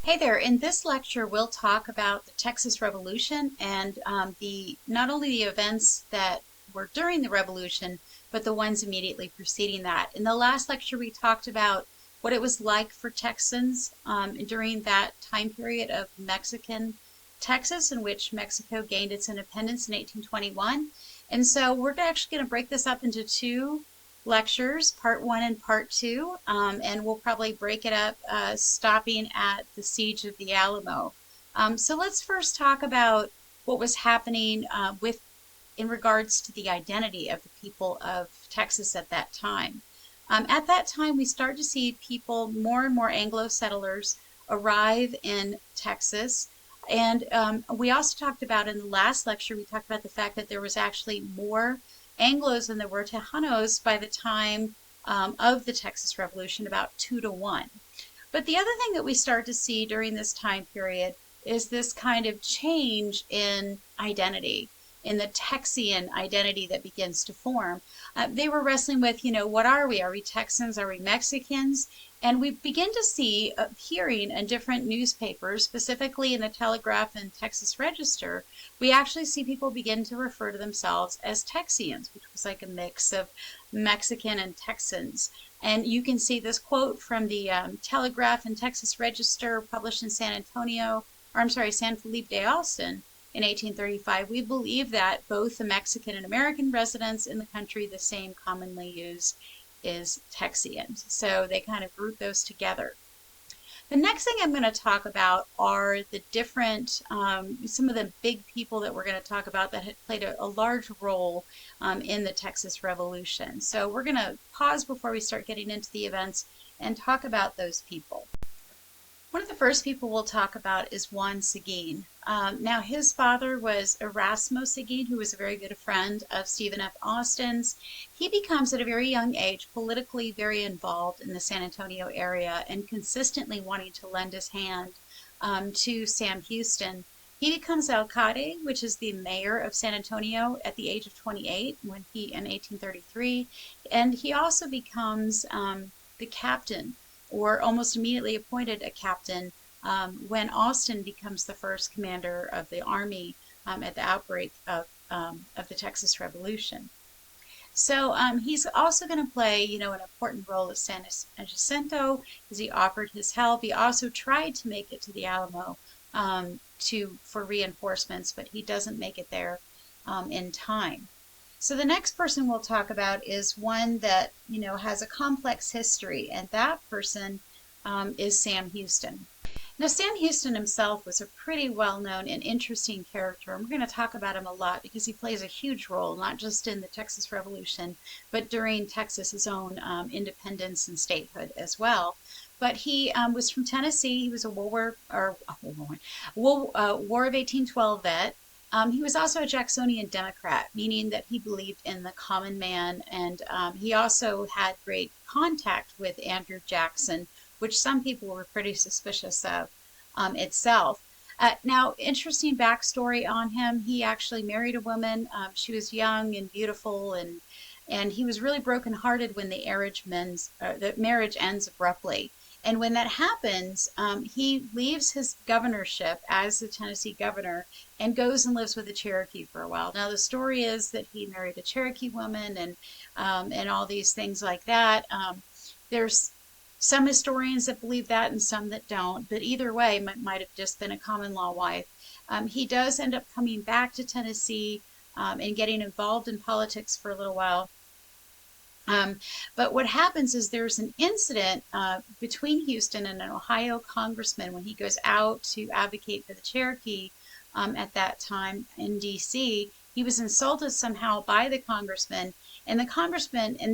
Hey there, in this lecture we'll talk about the Texas Revolution and not only the events that were during the Revolution, but the ones immediately preceding that. In the last lecture we talked about what it was like for Texans during that time period of Mexican Texas, in which Mexico gained its independence in 1821. And so we're actually going to break this up into two lectures, part one and part two, and we'll probably break it up stopping at the siege of the Alamo. So let's first talk about what was happening in regards to the identity of the people of Texas at that time. At that time, we start to see people, more and more Anglo settlers, arrive in Texas. And we also talked about in the last lecture, we talked about the fact that there was actually more Anglos than there were Tejanos by the time of the Texas Revolution, about 2 to 1. But the other thing that we start to see during this time period is this kind of change in identity, in the Texian identity that begins to form. They were wrestling with, what are we? Are we Texans? Are we Mexicans? And we begin to see, hearing in different newspapers, specifically in the Telegraph and Texas Register, we actually see people begin to refer to themselves as Texians, which was like a mix of Mexican and Texans. And you can see this quote from the Telegraph and Texas Register, published in San Felipe de Alston in 1835. We believe that both the Mexican and American residents in the country, the same commonly used is Texians. So they kind of group those together. The next thing I'm going to talk about are the different, some of the big people that we're going to talk about that had played a large role in the Texas Revolution. So we're going to pause before we start getting into the events and talk about those people. One of the first people we'll talk about is Juan Sigin. Now, his father was Erasmo Sigin, who was a very good friend of Stephen F. Austin's. He becomes, at a very young age, politically very involved in the San Antonio area and consistently wanting to lend his hand to Sam Houston. He becomes alcalde, which is the mayor of San Antonio, at the age of 28 in 1833. And he also becomes the captain, or almost immediately appointed a captain, when Austin becomes the first commander of the army at the outbreak of the Texas Revolution. So he's also going to play, an important role at San Jacinto, as he offered his help. He also tried to make it to the Alamo for reinforcements, but he doesn't make it there in time. So the next person we'll talk about is one that, has a complex history, and that person is Sam Houston. Now, Sam Houston himself was a pretty well-known and interesting character, and we're going to talk about him a lot because he plays a huge role, not just in the Texas Revolution, but during Texas's own independence and statehood as well. But he was from Tennessee. He was a War of 1812 vet. He was also a Jacksonian Democrat, meaning that he believed in the common man, and he also had great contact with Andrew Jackson, which some people were pretty suspicious of itself. Now, interesting backstory on him. He actually married a woman. She was young and beautiful, and he was really brokenhearted when the marriage ends abruptly. And when that happens, he leaves his governorship as the Tennessee governor and goes and lives with a Cherokee for a while. Now, the story is that he married a Cherokee woman and all these things like that. There's some historians that believe that and some that don't, but either way, might have just been a common law wife. He does end up coming back to Tennessee and getting involved in politics for a little while. But what happens is there's an incident between Houston and an Ohio congressman when he goes out to advocate for the Cherokee at that time in D.C. He was insulted somehow by the congressman, and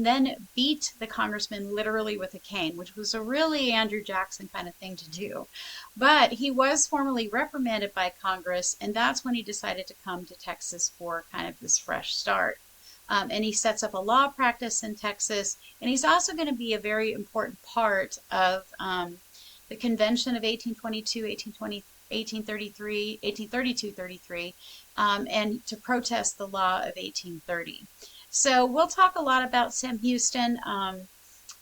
then beat the congressman literally with a cane, which was a really Andrew Jackson kind of thing to do. But he was formally reprimanded by Congress, and that's when he decided to come to Texas for kind of this fresh start. And he sets up a law practice in Texas, and he's also going to be a very important part of the Convention of 1832-33, and to protest the law of 1830. So we'll talk a lot about Sam Houston.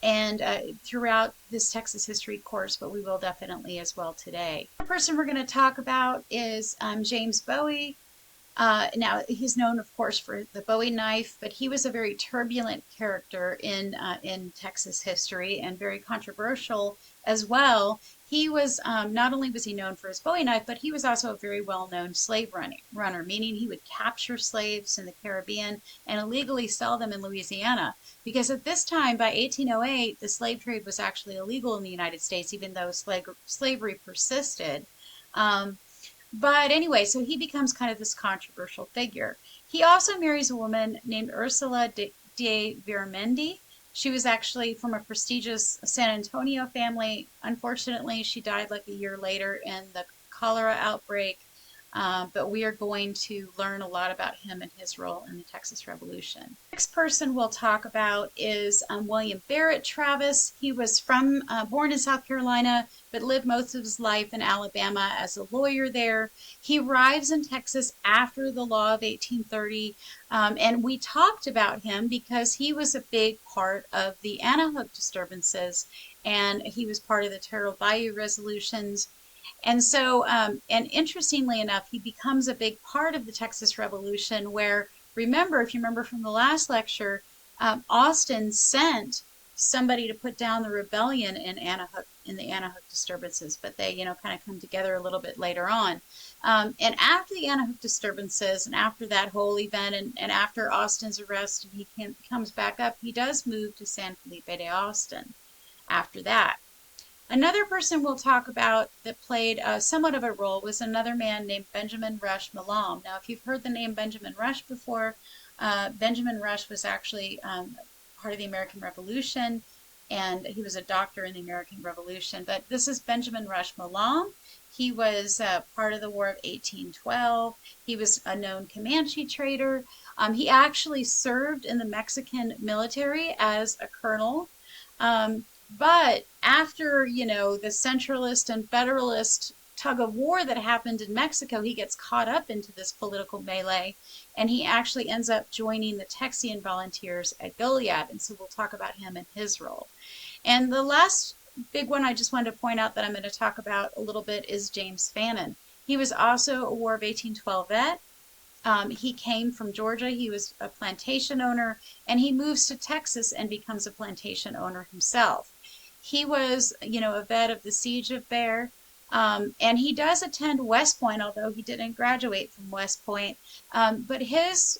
and throughout this Texas history course, but we will definitely as well today. The person we're going to talk about is James Bowie. Now, he's known, of course, for the Bowie knife, but he was a very turbulent character in Texas history and very controversial as well. He was not only was he known for his Bowie knife, but he was also a very well-known slave runner, meaning he would capture slaves in the Caribbean and illegally sell them in Louisiana. Because at this time, by 1808, the slave trade was actually illegal in the United States, even though slavery persisted. Um, but anyway, so he becomes kind of this controversial figure. He also marries a woman named Ursula de Vermendi. She was actually from a prestigious San Antonio family. Unfortunately, she died like a year later in the cholera outbreak. But we are going to learn a lot about him and his role in the Texas Revolution. Next person we'll talk about is William Barrett Travis. He was born in South Carolina, but lived most of his life in Alabama as a lawyer there. He arrives in Texas after the law of 1830, and we talked about him because he was a big part of the Anahook disturbances, and he was part of the Terrell Bayou resolutions. And so, and interestingly enough, he becomes a big part of the Texas Revolution where, remember, if you remember from the last lecture, Austin sent somebody to put down the rebellion in the Anahook disturbances, but they, kind of come together a little bit later on. And after the Anahook disturbances and after that whole event and after Austin's arrest and he comes back up, he does move to San Felipe de Austin after that. Another person we'll talk about that played somewhat of a role was another man named Benjamin Rush Milam. Now, if you've heard the name Benjamin Rush before, Benjamin Rush was actually part of the American Revolution, and he was a doctor in the American Revolution. But this is Benjamin Rush Milam. He was part of the War of 1812. He was a known Comanche trader. He actually served in the Mexican military as a colonel. But after, the centralist and federalist tug of war that happened in Mexico, he gets caught up into this political melee, and he actually ends up joining the Texian volunteers at Goliad. And so we'll talk about him and his role. And the last big one I just wanted to point out that I'm going to talk about a little bit is James Fannin. He was also a War of 1812 vet. He came from Georgia. He was a plantation owner, and he moves to Texas and becomes a plantation owner himself. He was, a vet of the Siege of Bear, and he does attend West Point, although he didn't graduate from West Point. But his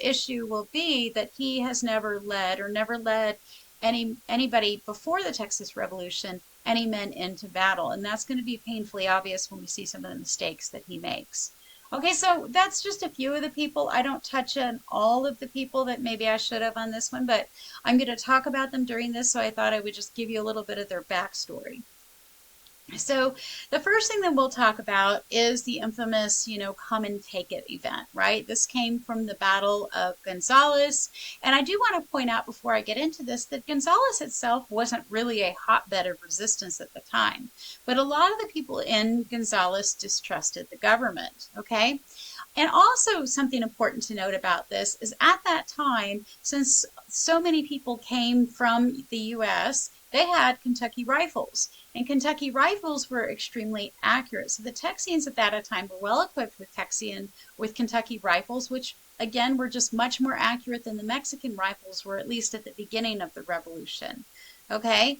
issue will be that he has never led anybody before the Texas Revolution, any men into battle, and that's going to be painfully obvious when we see some of the mistakes that he makes. Okay, so that's just a few of the people. I don't touch on all of the people that maybe I should have on this one, but I'm going to talk about them during this, so I thought I would just give you a little bit of their backstory. So the first thing that we'll talk about is the infamous, come and take it event, right? This came from the Battle of Gonzales. And I do want to point out before I get into this that Gonzales itself wasn't really a hotbed of resistance at the time. But a lot of the people in Gonzales distrusted the government, okay? And also something important to note about this is at that time, since so many people came from the U.S., they had Kentucky rifles, and Kentucky rifles were extremely accurate. So the Texians at that time were well equipped with Kentucky rifles, which again were just much more accurate than the Mexican rifles were, at least at the beginning of the Revolution. Okay,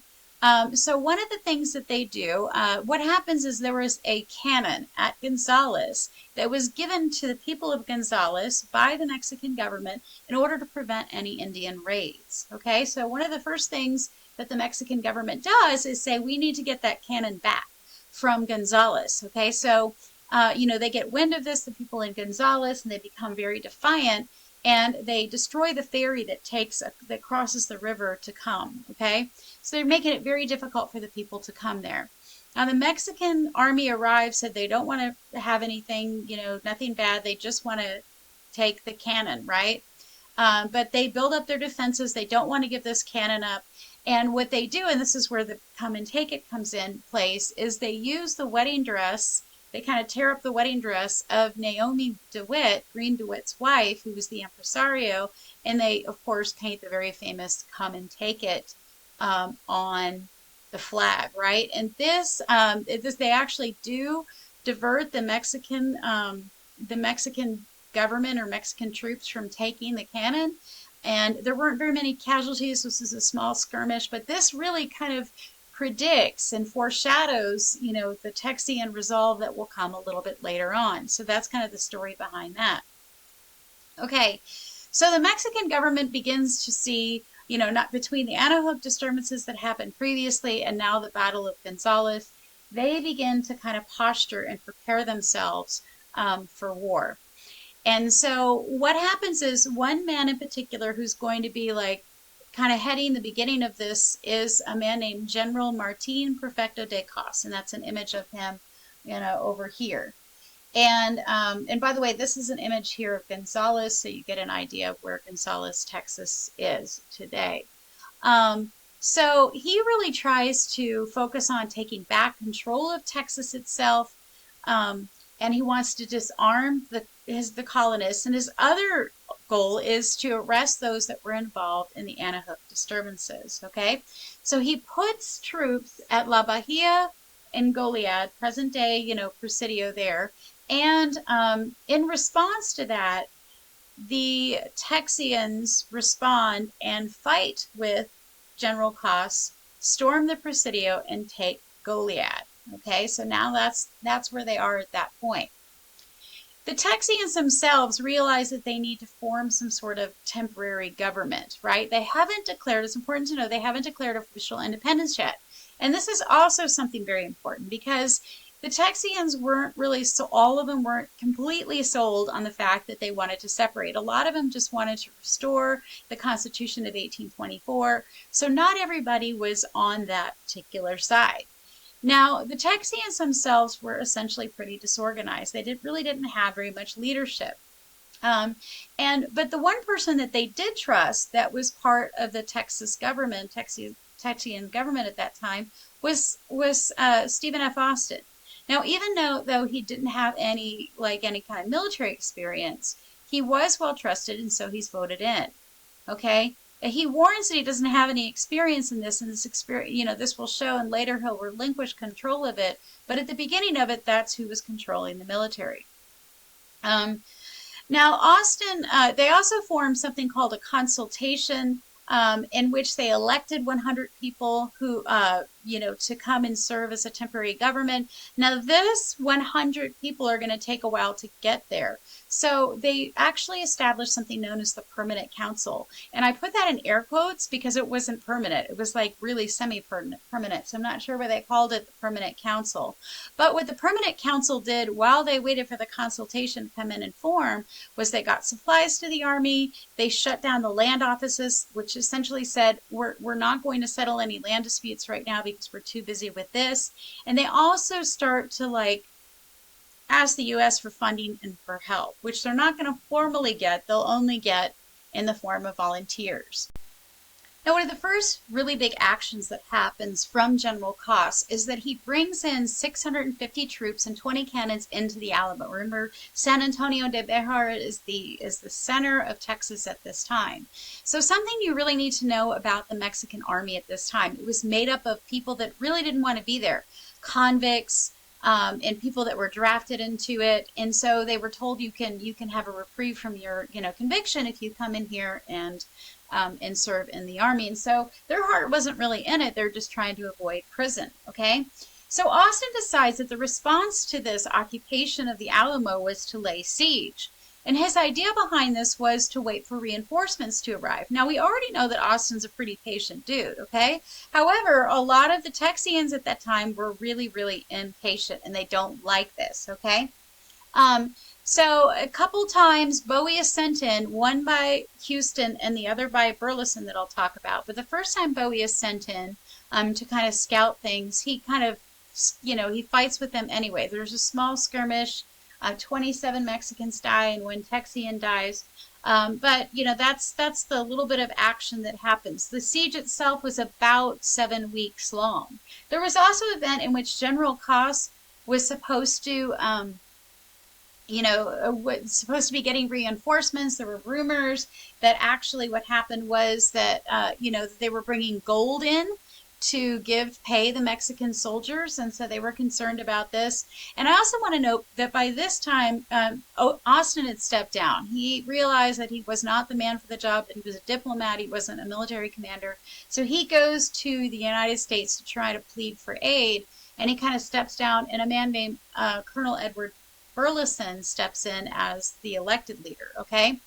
so one of the things that they do, what happens is there was a cannon at Gonzales that was given to the people of Gonzales by the Mexican government in order to prevent any Indian raids. Okay, so one of the first things that the Mexican government does is say, we need to get that cannon back from Gonzales. Okay, so, they get wind of this, the people in Gonzales, and they become very defiant, and they destroy the ferry that crosses the river to come. Okay, so they're making it very difficult for the people to come there. Now, the Mexican army arrives, said they don't want to have anything, nothing bad. They just want to take the cannon, right? But they build up their defenses. They don't want to give this cannon up. And what they do, and this is where the come and take it comes in place, is they use the wedding dress. They kind of tear up the wedding dress of Naomi DeWitt, Green DeWitt's wife, who was the impresario, and they, of course, paint the very famous come and take it on the flag, right? And they actually do divert the Mexican government or Mexican troops from taking the cannon. And there weren't very many casualties. This is a small skirmish, but this really kind of predicts and foreshadows, the Texian resolve that will come a little bit later on. So that's kind of the story behind that. Okay, so the Mexican government begins to see, not between the Anahuac disturbances that happened previously and now the Battle of Gonzales, they begin to kind of posture and prepare themselves for war. And so what happens is one man in particular who's going to be like kind of heading the beginning of this is a man named General Martin Prefecto de Cos, and that's an image of him, over here. And by the way, this is an image here of Gonzales, so you get an idea of where Gonzales, Texas is today. So he really tries to focus on taking back control of Texas itself, and he wants to disarm the colonists. And his other goal is to arrest those that were involved in the Anahuac disturbances. Okay, so he puts troops at La Bahia in Goliad, present day, Presidio there. And in response to that, the Texians respond and fight with General Cos, storm the Presidio, and take Goliad. Okay, so now that's where they are at that point. The Texians themselves realize that they need to form some sort of temporary government, right? They haven't declared, it's important to know, they haven't declared official independence yet. And this is also something very important because the Texians weren't really, so all of them weren't completely sold on the fact that they wanted to separate. A lot of them just wanted to restore the Constitution of 1824. So not everybody was on that particular side. Now, the Texians themselves were essentially pretty disorganized. They really didn't have very much leadership. But the one person that they did trust that was part of the Texas government, Texian government at that time, was Stephen F. Austin. Now, even though he didn't have any kind of military experience, he was well trusted, and so he's voted in. Okay. He warns that he doesn't have any experience in this, and this experience, this will show, and later he'll relinquish control of it. But at the beginning of it, that's who was controlling the military. Now, Austin, they also formed something called a consultation, in which they elected 100 people who, to come and serve as a temporary government. Now, this 100 people are going to take a while to get there. So they actually established something known as the Permanent Council. And I put that in air quotes because it wasn't permanent. It was like really semi-permanent. So I'm not sure why they called it the Permanent Council. But what the Permanent Council did while they waited for the consultation to come in and form was they got supplies to the Army. They shut down the land offices, which essentially said, we're not going to settle any land disputes right now because we're too busy with this. And they also start to ask the U.S. for funding and for help, which they're not going to formally get. They'll only get in the form of volunteers. Now, one of the first really big actions that happens from General Cos is that he brings in 650 troops and 20 cannons into the Alamo. Remember, San Antonio de Bejar is the center of Texas at this time. So something you really need to know about the Mexican army at this time. It was made up of people that really didn't want to be there, convicts, and people that were drafted into it. And so they were told you can have a reprieve from your conviction if you come in here and serve in the army. And so their heart wasn't really in it. They're just trying to avoid prison. Okay. So Austin decides that the response to this occupation of the Alamo was to lay siege. And his idea behind this was to wait for reinforcements to arrive. Now, we already know that Austin's a pretty patient dude, okay? However, a lot of the Texians at that time were really, really impatient, and they don't like this, okay? So a couple times Bowie is sent in, one by Houston and the other by Burleson that I'll talk about. But the first time Bowie is sent in to kind of scout things, he kind of, he fights with them anyway. There's a small skirmish. 27 Mexicans die and 1 Texian dies. But that's the little bit of action that happens. The siege itself was about 7 weeks long. There was also an event in which General Cos was supposed to was supposed to be getting reinforcements. There were rumors that actually what happened was that, they were bringing gold in to pay the Mexican soldiers, and so they were concerned about this. And I also want to note that by this time, Austin had stepped down. He realized that he was not the man for the job, that he was a diplomat, he wasn't a military commander. So he goes to the United States to try to plead for aid, and he kind of steps down, and a man named Colonel Edward Burleson steps in as the elected leader, okay?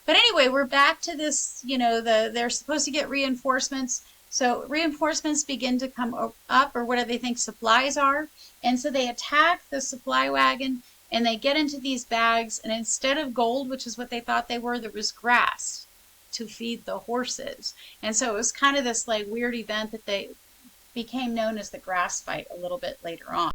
But anyway, we're back to this, they're supposed to get reinforcements. So reinforcements begin to come up, or what do they think supplies are? And so they attack the supply wagon, and they get into these bags, and instead of gold, which is what they thought they were, there was grass to feed the horses. And so it was kind of this like weird event that they became known as the grass fight a little bit later on.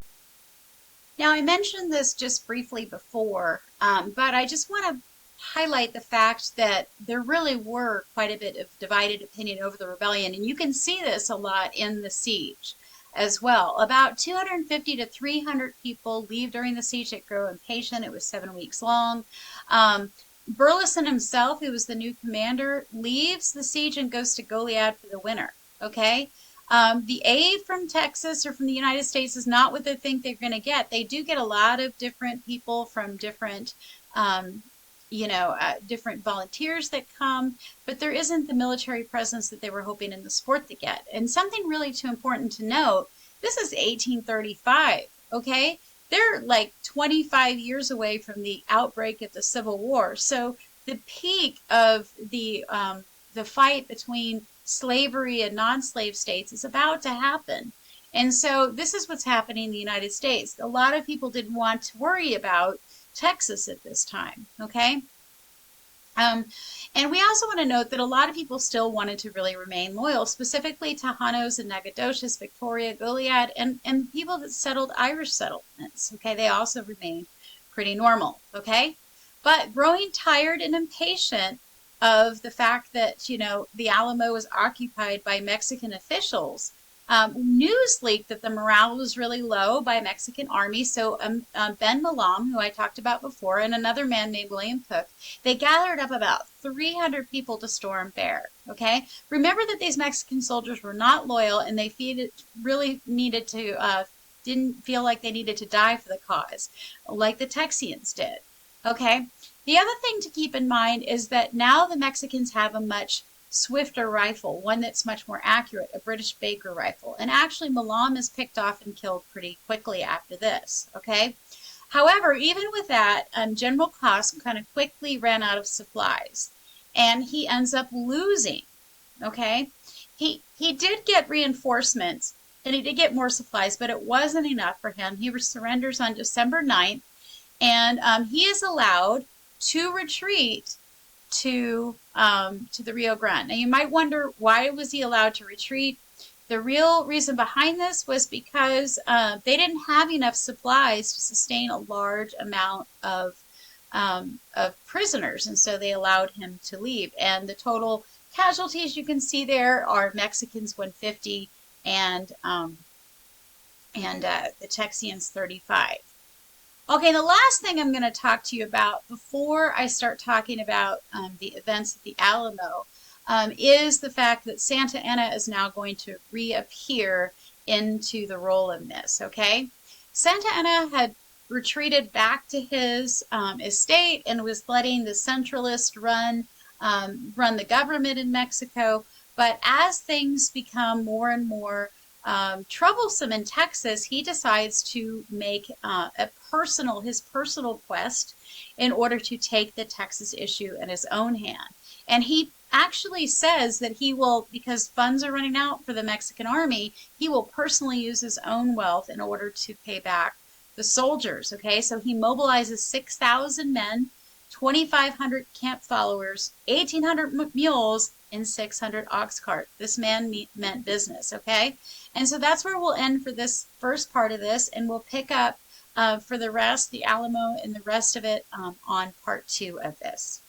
Now, I mentioned this just briefly before, but I just want to highlight the fact that there really were quite a bit of divided opinion over the rebellion, and you can see this a lot in the siege as well. About 250 to 300 people leave during the siege that grow impatient. It was 7 weeks long. Burleson himself, who was the new commander, leaves the siege and goes to Goliad for the winter. Okay? The aid from Texas or from the United States is not what they think they're going to get. They do get a lot of different people from different different volunteers that come, but there isn't the military presence that they were hoping in the sport to get. And something really too important to note, this is 1835, okay? They're like 25 years away from the outbreak of the Civil War. So the peak of the fight between slavery and non-slave states is about to happen. And so this is what's happening in the United States. A lot of people didn't want to worry about Texas at this time, okay? And we also want to note that a lot of people still wanted to really remain loyal, specifically Tejanos and Nacogdoches, Victoria, Goliad, and people that settled Irish settlements, okay? They also remained pretty normal, okay? But growing tired and impatient of the fact that, the Alamo was occupied by Mexican officials, news leaked that the morale was really low by Mexican army. So Ben Milam, who I talked about before, and another man named William Cook, they gathered up about 300 people to storm Bear. Okay, remember that these Mexican soldiers were not loyal, and they really needed to didn't feel like they needed to die for the cause, like the Texians did. Okay, the other thing to keep in mind is that now the Mexicans have a much swifter rifle, one that's much more accurate, a British Baker rifle. And actually, Milam is picked off and killed pretty quickly after this, okay? However, even with that, General Cos kind of quickly ran out of supplies, and he ends up losing, okay? He did get reinforcements, and he did get more supplies, but it wasn't enough for him. He surrenders on December 9th, and he is allowed to retreat to the Rio Grande. Now you might wonder, why was he allowed to retreat? The real reason behind this was because they didn't have enough supplies to sustain a large amount of prisoners, and so they allowed him to leave. And the total casualties you can see there are Mexicans 150 and the Texians 35. Okay, the last thing I'm going to talk to you about before I start talking about the events at the Alamo is the fact that Santa Anna is now going to reappear into the role in this, okay? Santa Anna had retreated back to his estate and was letting the centralists run the government in Mexico. But as things become more and more troublesome in Texas, he decides to make his personal quest in order to take the Texas issue in his own hand. And he actually says that he will, because funds are running out for the Mexican army, he will personally use his own wealth in order to pay back the soldiers. Okay, so he mobilizes 6,000 men, 2,500 camp followers, 1,800 mules, and 600 ox carts. This man meant business, okay? And so that's where we'll end for this first part of this, and we'll pick up for the rest, the Alamo and the rest of it on part 2 of this.